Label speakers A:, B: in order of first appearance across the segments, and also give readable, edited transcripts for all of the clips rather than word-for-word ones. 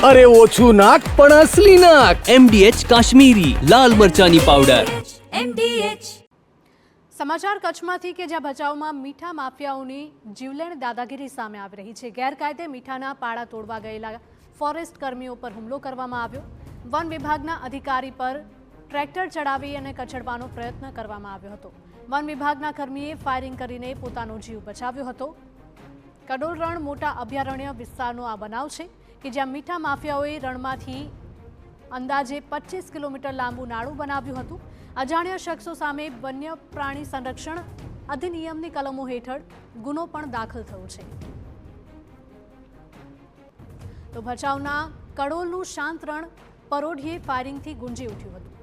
A: અરે ઓછું નાક પણ અસલી નાક.
B: MDH કાશ્મીરી લાલ મરચાની પાવડર.
C: સમાચાર કચ્છમાંથી કે જ્યાં ભચાઉમાં મીઠા માફિયાઓની જીવલેણ દાદાગીરી સામે આવી રહી છે. ગેરકાયદે મીઠાના પાડા તોડવા ગયેલા ફોરેસ્ટ કર્મીઓ પર હુમલો કરવામાં આવ્યો. વન વિભાગના અધિકારી પર ટ્રેક્ટર ચડાવી અને કચડવાનો પ્રયત્ન કરવામાં આવ્યો હતો. વન વિભાગના કર્મીએ ફાયરિંગ કરીને પોતાનો જીવ બચાવ્યો હતો. કડોલ રણ મોટા અભયારણ્ય વિસ્તારનો આ બનાવ છે કે જ્યાં મીઠા માફિયાઓએ રણમાંથી અંદાજે 25 કિલોમીટર લાંબુ નાળું બનાવ્યું હતું. અજાણ્યા શખ્સો સામે વન્ય પ્રાણી સંરક્ષણ અધિનિયમની કલમો હેઠળ ગુનો પણ દાખલ થયો છે. તો ભચાઉના કડોલનું શાંત રણ પરોઢીએ ફાયરિંગથી ગુંજી ઉઠ્યું હતું.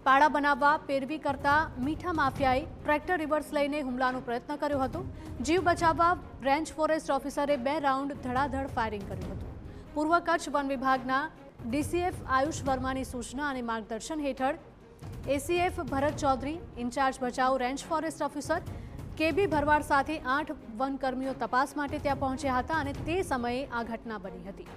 C: પાડા બનાવવા પેરવી કરતા મીઠા માફિયાએ ટ્રેક્ટર રિવર્સ લઈને હુમલાનો પ્રયત્ન કર્યો હતો. જીવ બચાવવા રેન્જ ફોરેસ્ટ ઓફિસરે 2 રાઉન્ડ ધડાધડ ફાયરિંગ કર્યું હતું. પૂર્વ કચ્છ વન વિભાગના DCF આયુષ વર્માની સૂચના અને માર્ગદર્શન હેઠળ ACF Bharat Chaudhary, in charge Bhachau range forest officer KB Bharwad સાથે 8 વનકર્મીઓ તપાસ માટે ત્યાં પહોંચ્યા હતા અને તે સમયે આ ઘટના બની હતી.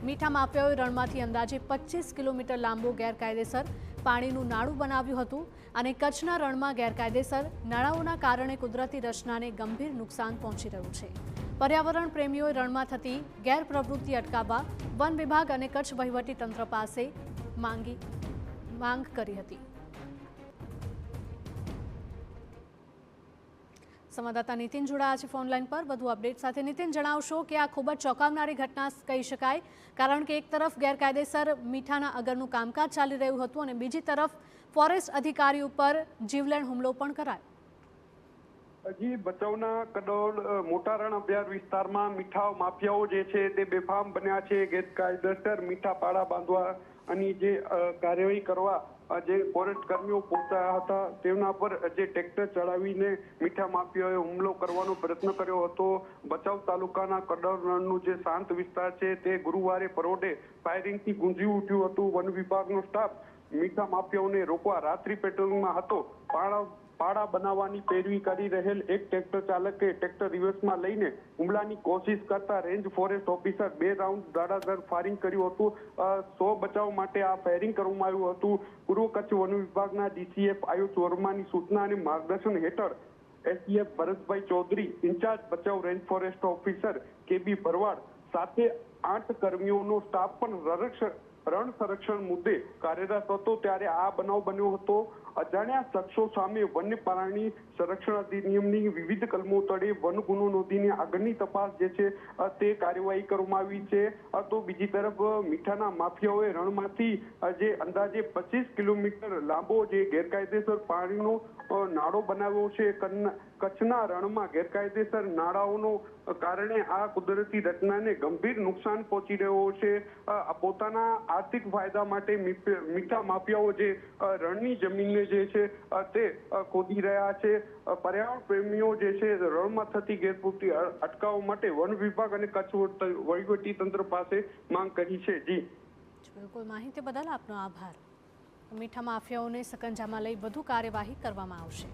C: મીઠા માફિયાઓએ રણમાંથી અંદાજે 25 કિલોમીટર લાંબો ગેરકાયદેસર પાણીનું નાળું બનાવ્યું હતું અને કચ્છના રણમાં ગેરકાયદેસર નાળાઓના કારણે કુદરતી રચનાને ગંભીર નુકસાન પહોંચી રહ્યું છે. પર્યાવરણ પ્રેમીઓએ રણમાં થતી ગેરપ્રવૃત્તિ અટકાવવા વન વિભાગ અને કચ્છ વહીવટી તંત્ર પાસે માંગ કરી હતી. સંવાદદાતા નીતિન જોડાયા છે ફોનલાઈન પર વધુ અપડેટ સાથે. નીતિન, જણાવશો કે આ ખૂબ જ ચોંકાવનારી ઘટના કહી શકાય, કારણ કે એક તરફ ગેરકાયદેસર મીઠાના અગરનું કામકાજ ચાલી રહ્યું હતું અને બીજી તરફ ફોરેસ્ટ અધિકારી ઉપર જીવલેણ હુમલો પણ કરાયો.
D: હજી ભચાઉના કડોલ મોટા રણ અભયારણ્ય વિસ્તારમાં મીઠા માફિયાઓ જે છે તે બેફામ બન્યા છે. ગેરકાયદેસર મીઠા પાડા બાંધવા અને જે કાર્યવાહી કરવા જે ફોરેસ્ટ કર્મીઓ પહોંચ્યા હતા તેમના પર જે ટ્રેક્ટર ચડાવીને મીઠા માફિયાઓએ હુમલો કરવાનો પ્રયત્ન કર્યો હતો. ભચાઉ તાલુકાના કડોલ રણનું જે શાંત વિસ્તાર છે તે ગુરુવારે પરોઢે ફાયરિંગથી ગુંજી ઉઠ્યું હતું. વન વિભાગનો સ્ટાફ મીઠા માફિયાઓને રોકવા રાત્રિ પેટ્રોલિંગમાં હતો. પાડા બનાવવાની પેરવી કરી રહેલ એક ટ્રેક્ટર ચાલકે ટ્રેક્ટર રિવર્સમાં લઈને હુમલાની કોશિશ કરતા રેન્જ ફોરેસ્ટ ઓફિસર 2 રાઉન્ડ ધડાધડ ફાયરિંગ કર્યું હતું. 100 બચાવ માટે આ ફાયરિંગ કરવામાં આવ્યું હતું. પૂર્વ કચ્છ વન વિભાગના DCF આયુષ વર્માની સૂચના અને માર્ગદર્શન હેઠળ ACF Bharatbhai Chaudhary, in charge Bhachau range forest officer KB Bharwad સાથે 8 કર્મીઓનો સ્ટાફ પણ રણ સંરક્ષણ મુદ્દે કાર્યરત હતો. ત્યારે આ બનાવ બન્યો હતો. અજાણ્યા શખ્સો સામે વન્ય પ્રાણી સંરક્ષણ અધિનિયમની વિવિધ કલમો તળે વન ગુનો નોંધીને આગળની તપાસ જે છે તે કાર્યવાહી કરવામાં આવી છે. તો બીજી તરફ મીઠાના માફિયાઓએ રણમાંથી જે અંદાજે 25 કિલોમીટર લાંબો જે ગેરકાયદેસર પાણીનો નાળો બનાવ્યો છે. કચ્છના રણમાં ગેરકાયદેસર નાળાઓનો કારણે આ કુદરતી રચનાને ગંભીર નુકસાન પહોંચી રહ્યો છે. પોતાના આર્થિક ફાયદા માટે મીઠા માફિયાઓ જે રણની જમીનને જે છે તે ખોદી રહ્યા છે. પર્યાવરણ પ્રેમીઓ જે છે રણમાં થતી ગેરપ્રવૃત્તિ અટકાવવા માટે વન વિભાગ અને કચ્છ વહીવટી તંત્ર પાસે માંગ કરી છે. જી
C: બિલકુલ, માહિતી બદલ આપનો આભાર. મીઠા માફિયાઓને સકંજામાં લઈ વધુ કાર્યવાહી કરવામાં આવશે.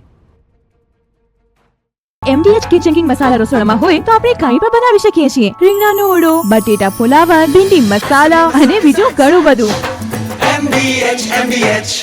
E: MDH કિચન કિંગ મસાલા રસોડામાં હોય તો આપણે કાંઈ પણ બનાવી શકીએ છીએ. રીંગણાનો ઓળો, બટેટા ફુલાવર, ભીંડી મસાલા અને બીજું ઘણું બધું.
F: MDH